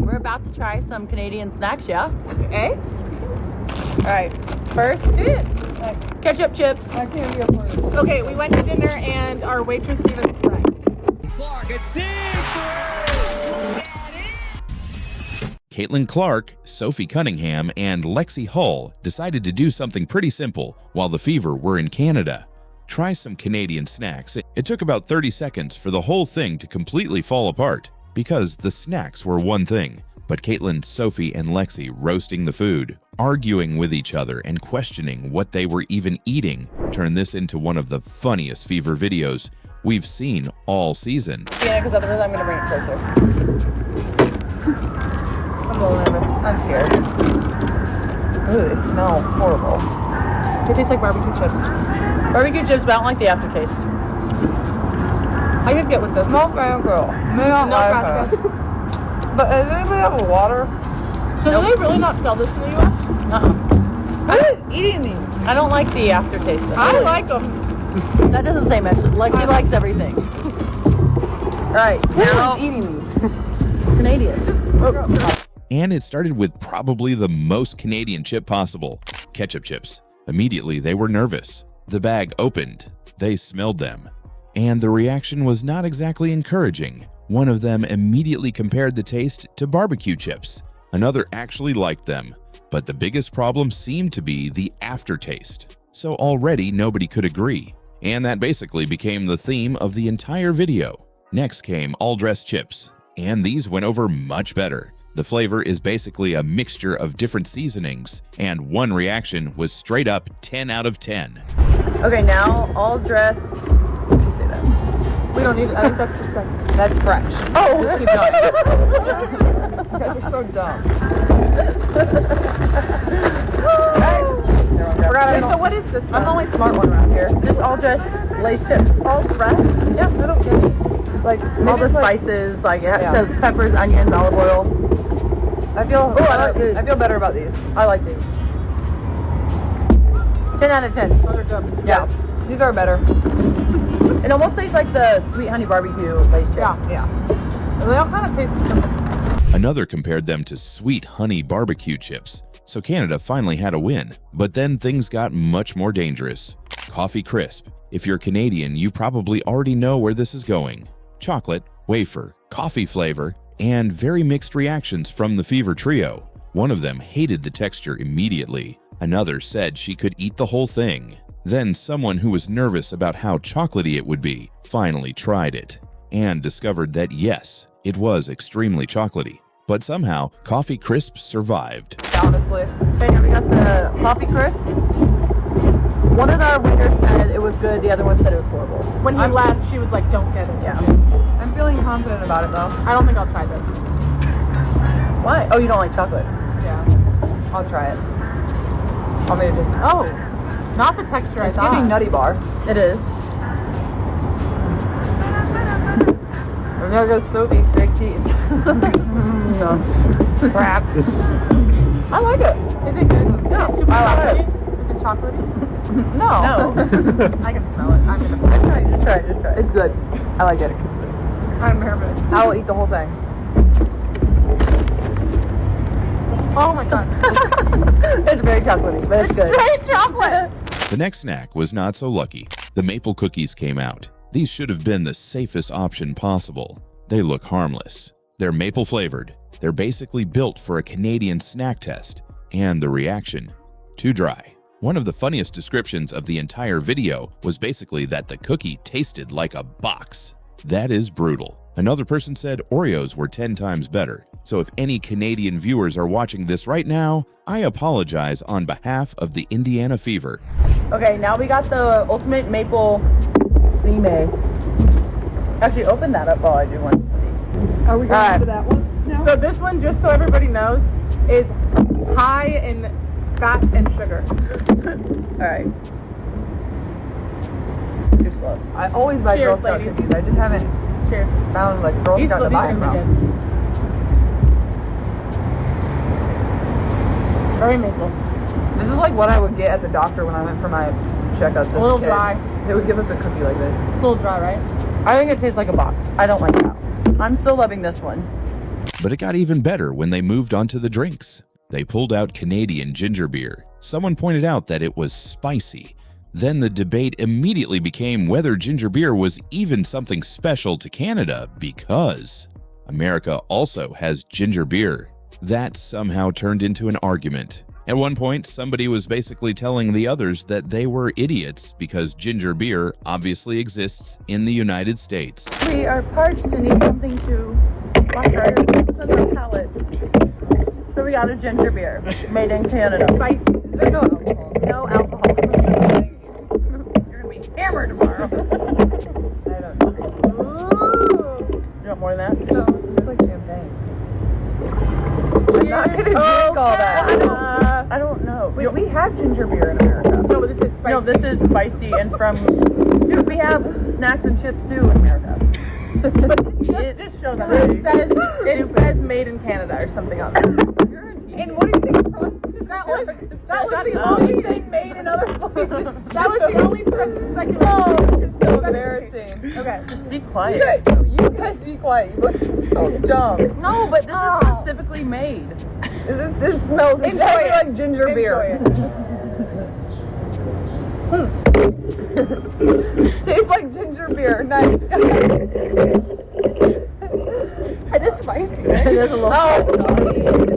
We're about to try some Canadian snacks, yeah? Okay. Alright, first, ketchup chips. I can't be a part of it. Okay, we went to dinner and our waitress gave us fries. Clark, a deep three! Caitlin Clark, Sophie Cunningham, and Lexie Hull decided to do something pretty simple while the Fever were in Canada. Try some Canadian snacks. It took about 30 seconds for the whole thing to completely fall apart because the snacks were one thing, but Caitlin, Sophie, and Lexie roasting the food, arguing with each other, and questioning what they were even eating turned this into one of the funniest Fever videos we've seen all season. Yeah, because otherwise I'm going to bring it closer. I'm a little nervous. I'm scared. Ooh, they smell horrible. They taste like barbecue chips. Barbecue chips, but I don't like the aftertaste. I could get with this. No fan girl. No, gracias. But does anybody have a water? So do they really not sell this in the U.S.? Who is eating these? I don't like the aftertaste. I like them. That doesn't say much. Lexie likes everything. Alright, now Who is eating these? Canadians. And it started with probably the most Canadian chip possible, ketchup chips. Immediately, they were nervous. The bag opened. They smelled them. And the reaction was not exactly encouraging. One of them immediately compared the taste to barbecue chips. Another actually liked them. But the biggest problem seemed to be the aftertaste. So already nobody could agree. And that basically became the theme of the entire video. Next came all-dressed chips. And these went over much better. The flavor is basically a mixture of different seasonings, and one reaction was straight up 10 out of 10. Okay, now all dressed. Did you say that? We don't need it. I think that's the second. That's fresh. Oh, Just keep going. You guys are so dumb. Okay, so what is this? I'm the only smart one around here. Just all dressed Lay's chips. All fresh? Yeah, I don't get it. Like All the spices, like it says peppers, onions, olive oil. I feel better about these. I like these. 10 out of 10. Those are good. Yeah. These are better. It almost tastes like the sweet honey barbecue Lay's chips. Yeah. They all kind of taste similar. Another compared them to sweet honey barbecue chips. So Canada finally had a win. But then things got much more dangerous. Coffee crisp. If you're Canadian, you probably already know where this is going. Chocolate, wafer, coffee flavor, and very mixed reactions from the Fever trio. One of them hated the texture immediately. Another said she could eat the whole thing. Then someone who was nervous about how chocolatey it would be finally tried it and discovered that yes, it was extremely chocolatey. But somehow, Coffee Crisp survived. Honestly. Okay, now we got the coffee crisp. One of our waiters said it was good, the other one said it was horrible. When he left, she was like, don't get it. Yeah. I'm feeling confident about it though. I don't think I'll try this. Why? Oh, you don't like chocolate? Yeah. I'll try it. Want me to just... Oh, not the texture I It's thought. giving Nutty Bar. It is. And there goes Sophie's big teeth. No. Crap. I like it. Is it good? Yeah, Is it super I like it. chocolatey? Is it chocolatey? No. I can smell it. I'm gonna try it. Just try it. Just try it. It's good. I like it. I'm nervous. I will eat the whole thing. Oh my god. It's very chocolatey, but it's good. Straight chocolate. The next snack was not so lucky. The maple cookies came out. These should have been the safest option possible. They look harmless. They're maple flavored. They're basically built for a Canadian snack test. And the reaction? Too dry. One of the funniest descriptions of the entire video was basically that the cookie tasted like a box. That is brutal. Another person said Oreos were 10 times better. So if any Canadian viewers are watching this right now, I apologize on behalf of the Indiana Fever. Okay, now we got the ultimate maple creme. Actually, open that up while I do one of these. Are we going to that one now? So this one, just so everybody knows, is high in fat and sugar. Alright. Too slow. I always buy Cheers, Girl Scout ladies. cookies. I just haven't Cheers. found like Girl Scout to buy are from. good. Very maple. This is like what I would get at the doctor when I went for my checkups. A little dry. They would give us a cookie like this. It's a little dry, right? I think it tastes like a box. I don't like that. I'm still loving this one. But it got even better when they moved on to the drinks. They pulled out Canadian ginger beer. Someone pointed out that it was spicy. Then the debate immediately became whether ginger beer was even something special to Canada because America also has ginger beer. That somehow turned into an argument. At one point, somebody was basically telling the others that they were idiots because ginger beer obviously exists in the United States. We are parched and need something to wash our palate. So we got a ginger beer made in Canada. Spicy. There's no alcohol. No alcohol. You're gonna be hammered tomorrow. I don't know. Ooh. You want more than that? No, it's like champagne. I'm not gonna drink all that. I don't know. Wait, we have ginger beer in America. No, but this is spicy. No, this is spicy and from. Dude, we have snacks and chips too in America. But it just shows that it says made in Canada or something on it. And what do you think? That was the only thing made in other places. That was the only speculation. Oh, this is so embarrassing. Okay, just be quiet. You guys be quiet. You must be so dumb. No, but this is specifically made. This smells exactly like ginger beer. Tastes like ginger beer. Nice. It is spicy. It is a little.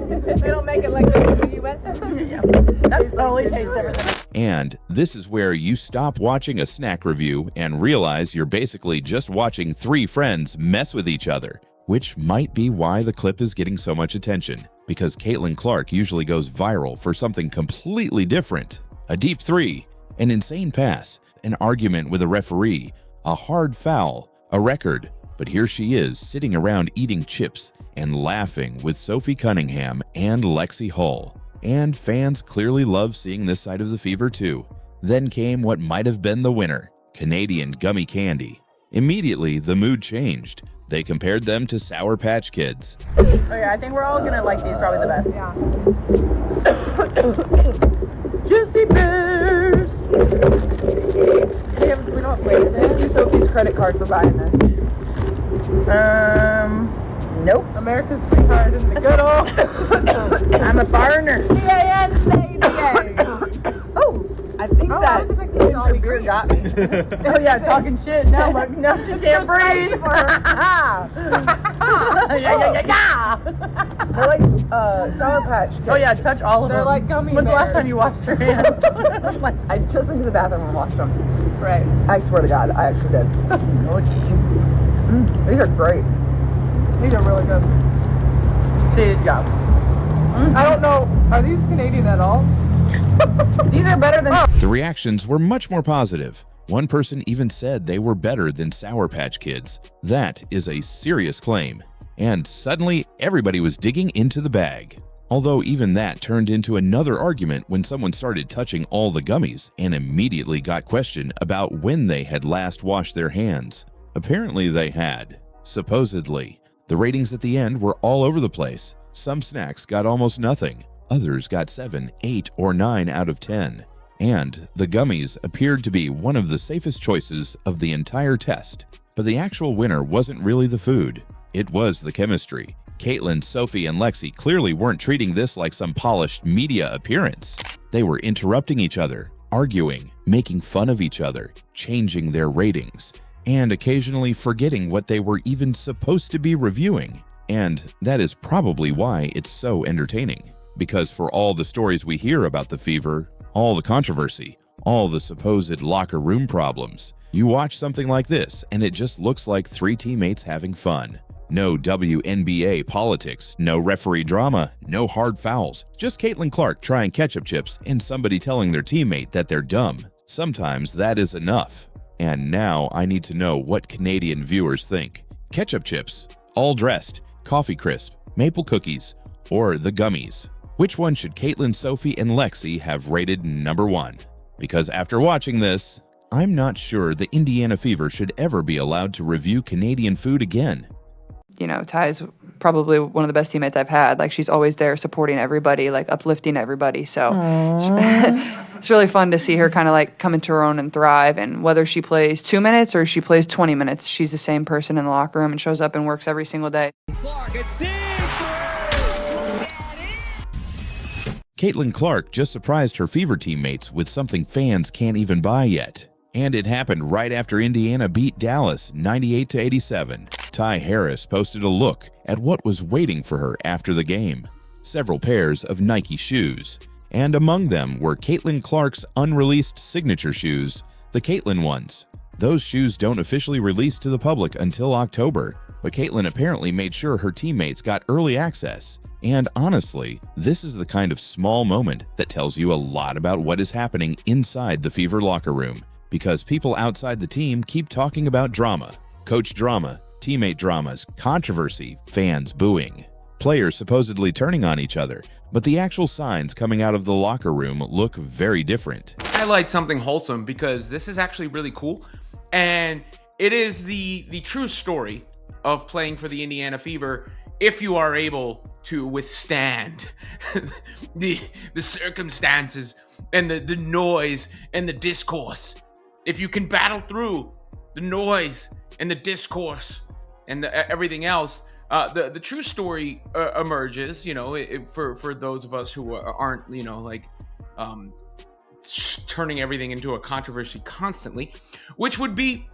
They don't make it like this in the U.S. Yeah. That's the only taste everything. And this is where you stop watching a snack review and realize you're basically just watching three friends mess with each other, which might be why the clip is getting so much attention, because Caitlin Clark usually goes viral for something completely different. A deep three, an insane pass, an argument with a referee, a hard foul, a record. But here she is sitting around eating chips and laughing with Sophie Cunningham and Lexie Hull. And fans clearly love seeing this side of the fever too. Then came what might have been the winner, Canadian gummy candy. Immediately, the mood changed. They compared them to Sour Patch Kids. Okay, I think we're all gonna like these probably the best. Yeah. Juicy Bears! We don't wait. Thank you, Sophie's credit card for buying this. Nope. America's sweetheart in the good old. I'm a foreigner. Oh, I think that ginger beer got me. Oh yeah, talking shit. Now she can't breathe. Yeah. They're like Sour Patch Kids. Oh yeah, touch all of them. They're like gummy When's the last bears. time you washed your hands? I just went to the bathroom and washed them. Right. I swear to God, I actually did. These are great. These are really good. See, yeah. I don't know. Are these Canadian at all? These are better than. The reactions were much more positive. One person even said they were better than Sour Patch Kids. That is a serious claim. And suddenly, everybody was digging into the bag. Although even that turned into another argument when someone started touching all the gummies and immediately got questioned about when they had last washed their hands. Apparently they had. Supposedly. The ratings at the end were all over the place. Some snacks got almost nothing. Others got 7, 8, or 9 out of 10. And the gummies appeared to be one of the safest choices of the entire test. But the actual winner wasn't really the food. It was the chemistry. Caitlin, Sophie, and Lexie clearly weren't treating this like some polished media appearance. They were interrupting each other, arguing, making fun of each other, changing their ratings, and occasionally forgetting what they were even supposed to be reviewing. And that is probably why it's so entertaining. Because for all the stories we hear about the fever, all the controversy, all the supposed locker room problems, you watch something like this and it just looks like three teammates having fun. No WNBA politics, no referee drama, no hard fouls, just Caitlin Clark trying ketchup chips and somebody telling their teammate that they're dumb. Sometimes that is enough. And now I need to know what Canadian viewers think. Ketchup chips, all dressed, coffee crisp, maple cookies, or the gummies. Which one should Caitlin, Sophie, and Lexie have rated number 1? Because after watching this, I'm not sure the Indiana Fever should ever be allowed to review Canadian food again. You know, Ty's probably one of the best teammates I've had. Like, she's always there supporting everybody, like uplifting everybody. So it's really fun to see her kind of like come into her own and thrive. And whether she plays 2 minutes or she plays 20 minutes, she's the same person in the locker room and shows up and works every single day. Clark, a dig Caitlin Clark just surprised her Fever teammates with something fans can't even buy yet. And it happened right after Indiana beat Dallas 98-87. Ty Harris posted a look at what was waiting for her after the game. Several pairs of Nike shoes. And among them were Caitlin Clark's unreleased signature shoes, the Caitlin ones. Those shoes don't officially release to the public until October, but Caitlin apparently made sure her teammates got early access. And honestly, this is the kind of small moment that tells you a lot about what is happening inside the Fever locker room, because people outside the team keep talking about drama, coach drama, teammate dramas, controversy, fans booing, players supposedly turning on each other, but the actual signs coming out of the locker room look very different. Highlight something wholesome because this is actually really cool, and it is the true story of playing for the Indiana Fever if you are able to withstand the circumstances and the noise and the discourse. If you can battle through the noise and the discourse and everything else, the true story emerges. You know, for those of us who aren't, you know, like turning everything into a controversy constantly, which would be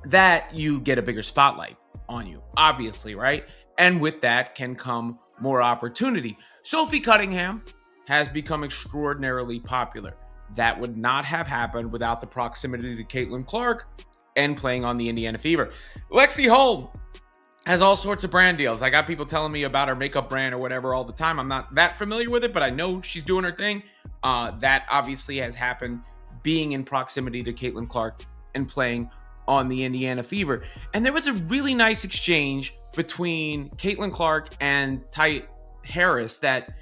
that you get a bigger spotlight on you, obviously, right? And with that can come more opportunity. Sophie Cunningham has become extraordinarily popular. That would not have happened without the proximity to Caitlin Clark and playing on the Indiana Fever. Lexie Holm has all sorts of brand deals. I got people telling me about her makeup brand or whatever all the time. I'm not that familiar with it, but I know she's doing her thing. That obviously has happened being in proximity to Caitlin Clark and playing on the Indiana Fever. And there was a really nice exchange between Caitlin Clark and Ty Harris that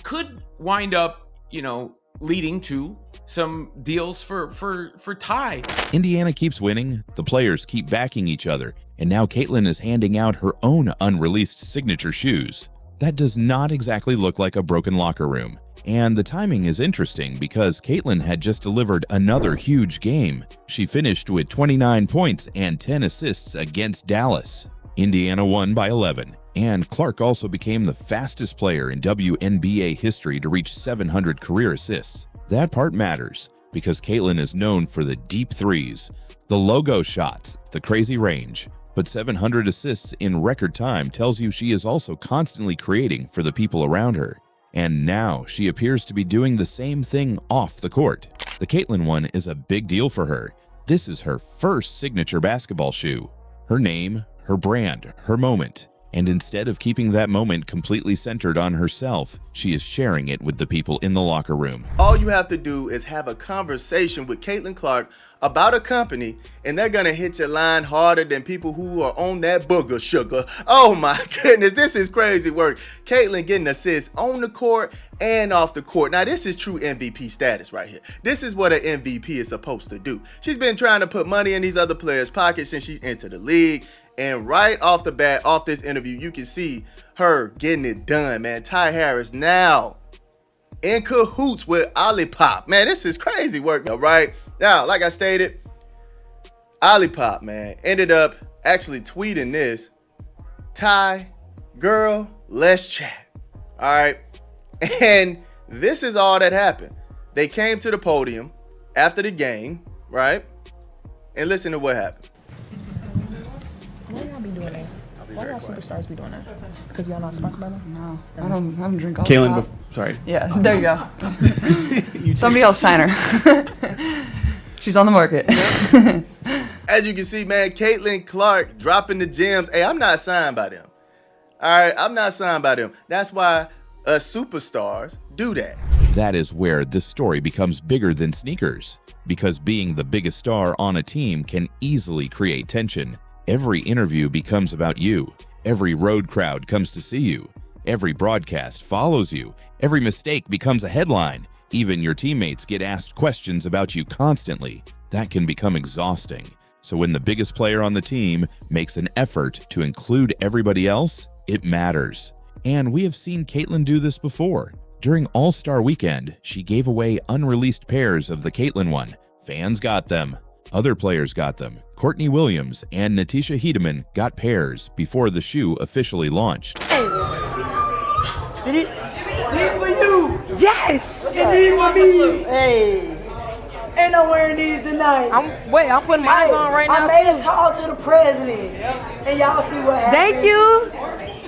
could wind up, you know, leading to some deals for Ty. Indiana keeps winning, the players keep backing each other, and now Caitlin is handing out her own unreleased signature shoes. That does not exactly look like a broken locker room. And the timing is interesting because Caitlin had just delivered another huge game. She finished with 29 points and 10 assists against Dallas. Indiana won by 11, and Clark also became the fastest player in WNBA history to reach 700 career assists. That part matters because Caitlin is known for the deep threes, the logo shots, the crazy range. But 700 assists in record time tells you she is also constantly creating for the people around her. And now she appears to be doing the same thing off the court. The Caitlin one is a big deal for her. This is her first signature basketball shoe. Her name, her brand, her moment. And instead of keeping that moment completely centered on herself, she is sharing it with the people in the locker room. All you have to do is have a conversation with Caitlin Clark about a company, and they're gonna hit your line harder than people who are on that booger sugar. Oh my goodness, this is crazy work. Caitlin getting assists on the court and off the court. Now this is true MVP status right here. This is what an MVP is supposed to do. She's been trying to put money in these other players' pockets since she's entered the league. And right off the bat, off this interview, you can see her getting it done, man. Ty Harris now in cahoots with Olipop. Man, this is crazy work, right? Now, like I stated, Olipop, man, ended up actually tweeting this. Ty, girl, let's chat. All right. And this is all that happened. They came to the podium after the game, right? And listen to what happened. Why y'all be doing that? Why y'all superstars be doing that? Because y'all not sponsored by them? No, I don't drink all Caitlin, that. sorry. Yeah, there you go. Somebody else sign her. She's on the market. As you can see, man, Caitlin Clark dropping the gems. Hey, I'm not signed by them. All right, I'm not signed by them. That's why us superstars do that. That is where this story becomes bigger than sneakers, because being the biggest star on a team can easily create tension. Every interview becomes about you. Every road crowd comes to see you. Every broadcast follows you. Every mistake becomes a headline. Even your teammates get asked questions about you constantly. That can become exhausting. So when the biggest player on the team makes an effort to include everybody else, It matters. And we have seen Caitlin do this before. During All-Star Weekend, she gave away unreleased pairs of the Caitlin one. Fans got them. Other players got them. Courtney Williams and Natisha Hiedemann got pairs before the shoe officially launched. These for you. Yes. And these for me. Hey. And I'm wearing these tonight. I'm putting mine on right now. I made a call to the president. And y'all see what happened. Thank you.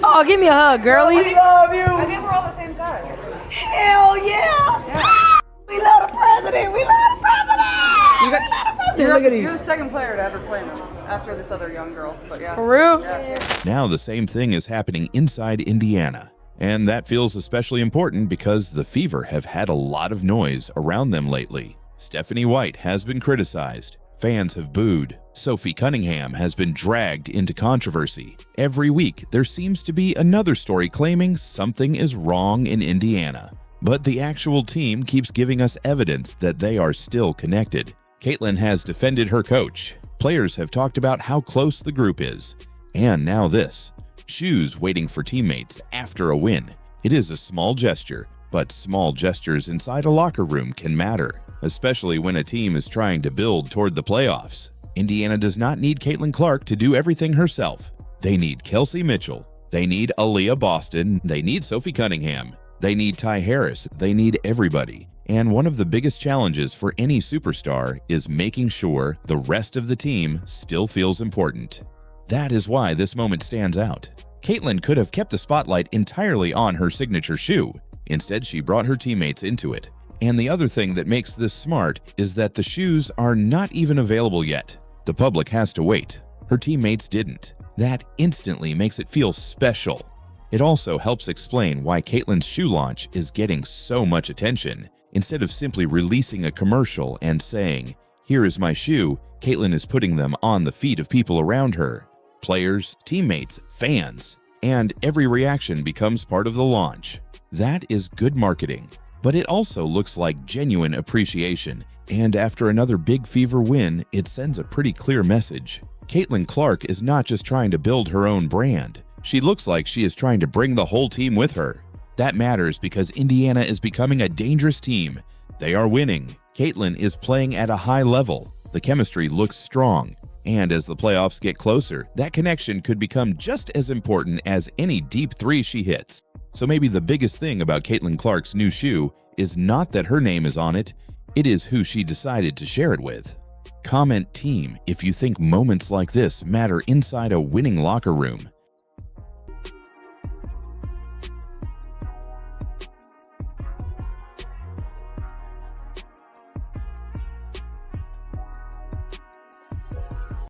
Oh, give me a hug, girlie. We love you. I think we're all the same size. Hell yeah. We love the president. We love the president. Look at these. You're the second player to ever play in them after this other young girl. But yeah. For real? Yeah. Now the same thing is happening inside Indiana. And that feels especially important because the Fever have had a lot of noise around them lately. Stephanie White has been criticized. Fans have booed. Sophie Cunningham has been dragged into controversy. Every week, there seems to be another story claiming something is wrong in Indiana. But the actual team keeps giving us evidence that they are still connected. Caitlin has defended her coach. Players have talked about how close the group is. And now this. Shoes waiting for teammates after a win. It is a small gesture, but small gestures inside a locker room can matter, especially when a team is trying to build toward the playoffs. Indiana does not need Caitlin Clark to do everything herself. They need Kelsey Mitchell. They need Aaliyah Boston. They need Sophie Cunningham. They need Ty Harris. They need everybody. And one of the biggest challenges for any superstar is making sure the rest of the team still feels important. That is why this moment stands out. Caitlin could have kept the spotlight entirely on her signature shoe. Instead, she brought her teammates into it. And the other thing that makes this smart is that the shoes are not even available yet. The public has to wait. Her teammates didn't. That instantly makes it feel special. It also helps explain why Caitlin's shoe launch is getting so much attention. Instead of simply releasing a commercial and saying, "Here is my shoe," Caitlin is putting them on the feet of people around her. Players, teammates, fans, and every reaction becomes part of the launch. That is good marketing. But it also looks like genuine appreciation, and after another big Fever win, it sends a pretty clear message. Caitlin Clark is not just trying to build her own brand. She looks like she is trying to bring the whole team with her. That matters because Indiana is becoming a dangerous team. They are winning. Caitlin is playing at a high level. The chemistry looks strong. And as the playoffs get closer, that connection could become just as important as any deep three she hits. So maybe the biggest thing about Caitlin Clark's new shoe is not that her name is on it, it is who she decided to share it with. Comment team if you think moments like this matter inside a winning locker room.